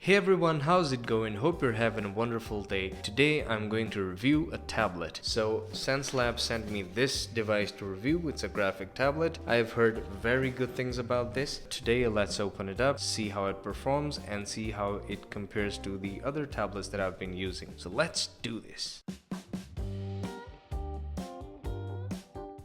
Hey everyone, how's it going? Hope you're having a wonderful day. Today I'm going to review a tablet. So Xencelabs sent me this device to review. It's a graphic tablet. I've heard very good things about this. Today let's open it up, see how it performs and see how it compares to the other tablets that I've been using. So let's do this.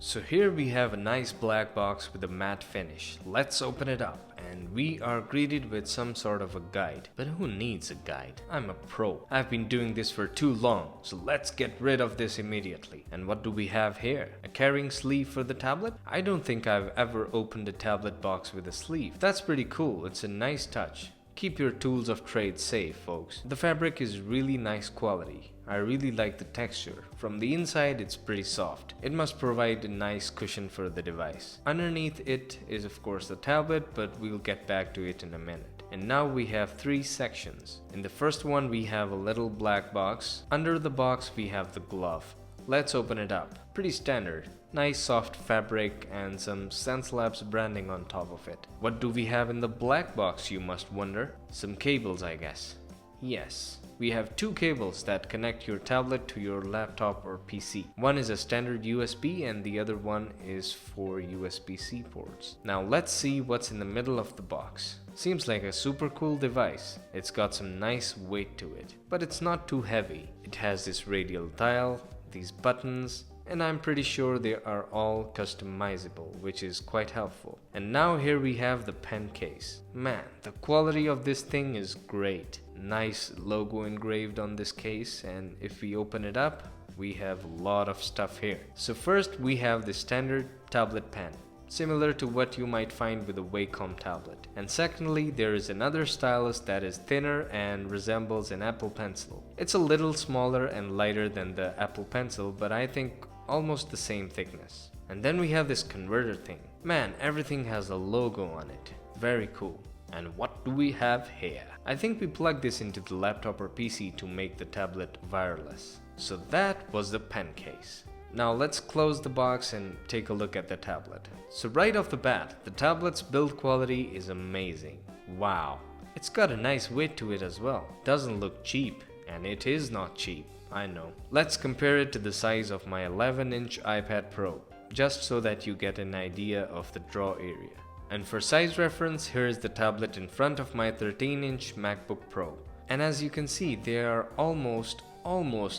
So here we have a nice black box with a matte finish. Let's open it up. And we are greeted with some sort of a guide. But who needs a guide? I'm a pro. I've been doing this for too long, so let's get rid of this immediately. And what do we have here? A carrying sleeve for the tablet? I don't think I've ever opened a tablet box with a sleeve. That's pretty cool. It's a nice touch. Keep your tools of trade safe, folks. The fabric is really nice quality. I really like the texture. From the inside, it's pretty soft. It must provide a nice cushion for the device. Underneath it is of course the tablet, but we'll get back to it in a minute. And now we have three sections. In the first one, we have a little black box. Under the box, we have the glove. Let's open it up. Pretty standard. Nice soft fabric and some Xencelabs branding on top of it. What do we have in the black box, you must wonder? Some cables, I guess. Yes, we have two cables that connect your tablet to your laptop or PC. One is a standard USB and the other one is for USB-C ports. Now let's see what's in the middle of the box. Seems like a super cool device. It's got some nice weight to it, but it's not too heavy. It has this radial dial, these buttons, and I'm pretty sure they are all customizable, which is quite helpful. And now here we have the pen case. Man, the quality of this thing is great. Nice logo engraved on this case, and if we open it up, we have a lot of stuff here. So first we have the standard tablet pen, similar to what you might find with a Wacom tablet. And secondly, there is another stylus that is thinner and resembles an Apple Pencil. It's a little smaller and lighter than the Apple Pencil, but I think almost the same thickness. And then we have this converter thing. Man, everything has a logo on it. Very cool. And what do we have here? I think we plugged this into the laptop or PC to make the tablet wireless. So that was the pen case. Now let's close the box and take a look at the tablet. So right off the bat, the tablet's build quality is amazing. Wow. It's got a nice weight to it as well. Doesn't look cheap, and it is not cheap. I know. Let's compare it to the size of my 11-inch iPad Pro, just so that you get an idea of the draw area. And for size reference, here is the tablet in front of my 13-inch MacBook Pro. And as you can see, they are almost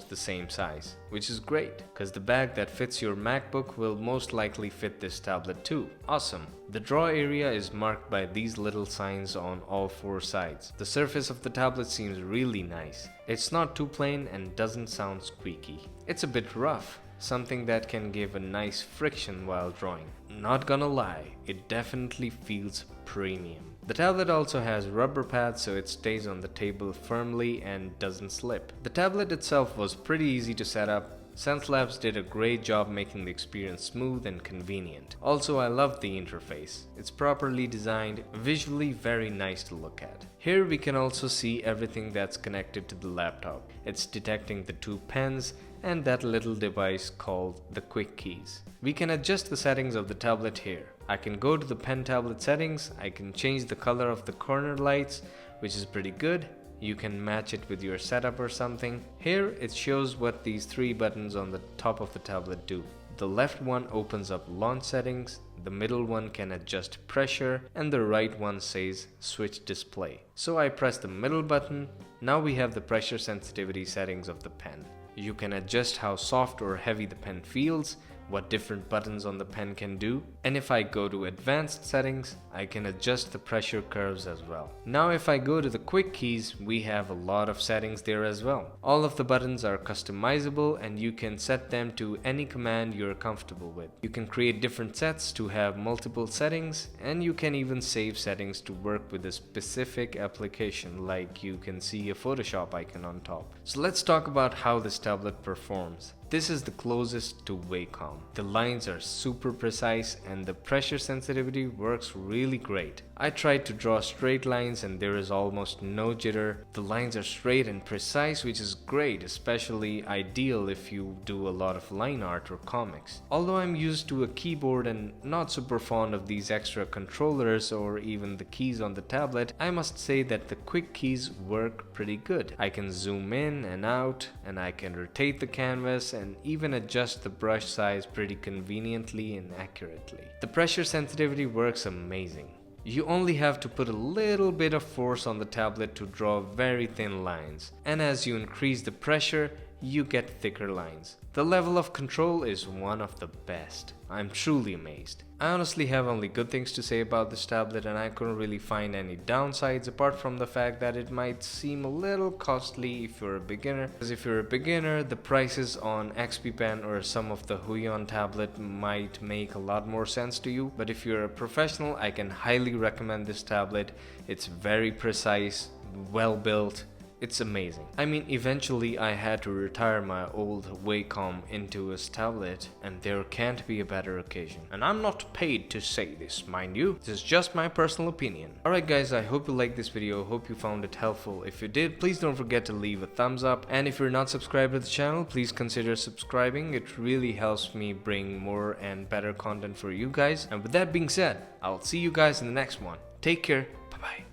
the same size, which is great, because the bag that fits your MacBook will most likely fit this tablet too. Awesome. The draw area is marked by these little signs on all four sides. The surface of the tablet seems really nice. It's not too plain and doesn't sound squeaky. It's a bit rough, something that can give a nice friction while drawing. Not gonna lie, it definitely feels premium. The tablet also has rubber pads so it stays on the table firmly and doesn't slip. The tablet itself was pretty easy to set up. Xencelabs did a great job making the experience smooth and convenient. Also, I love the interface. It's properly designed, visually very nice to look at. Here we can also see everything that's connected to the laptop. It's detecting the two pens and that little device called the quick keys. We can adjust the settings of the tablet here. I can go to the pen tablet settings, I can change the color of the corner lights, which is pretty good. You can match it with your setup or something. Here it shows what these three buttons on the top of the tablet do. The left one opens up launch settings, the middle one can adjust pressure, and the right one says switch display. So I press the middle button. Now we have the pressure sensitivity settings of the pen. You can adjust how soft or heavy the pen feels, what different buttons on the pen can do, and if I go to advanced settings, I can adjust the pressure curves as well. Now if I go to the quick keys, we have a lot of settings there as well. All of the buttons are customizable and you can set them to any command you're comfortable with. You can create different sets to have multiple settings, and you can even save settings to work with a specific application, like you can see a Photoshop icon on top. So let's talk about how this tablet performs. This is the closest to Wacom. The lines are super precise and the pressure sensitivity works really great. I tried to draw straight lines and there is almost no jitter. The lines are straight and precise, which is great, especially ideal if you do a lot of line art or comics. Although I'm used to a keyboard and not super fond of these extra controllers or even the keys on the tablet, I must say that the quick keys work pretty good. I can zoom in and out, and I can rotate the canvas and even adjust the brush size pretty conveniently and accurately. The pressure sensitivity works amazing. You only have to put a little bit of force on the tablet to draw very thin lines, and as you increase the pressure, you get thicker lines. The level of control is one of the best. I'm truly amazed. I honestly have only good things to say about this tablet, and I couldn't really find any downsides apart from the fact that it might seem a little costly if you're a beginner. Because if you're a beginner, the prices on XP Pen or some of the Huion tablet might make a lot more sense to you. But if you're a professional, I can highly recommend this tablet. It's very precise, well built. It's amazing. I mean, eventually I had to retire my old Wacom into a tablet, and there can't be a better occasion. And I'm not paid to say this, mind you. This is just my personal opinion. Alright guys, I hope you liked this video. Hope you found it helpful. If you did, please don't forget to leave a thumbs up. And if you're not subscribed to the channel, please consider subscribing. It really helps me bring more and better content for you guys. And with that being said, I'll see you guys in the next one. Take care. Bye bye.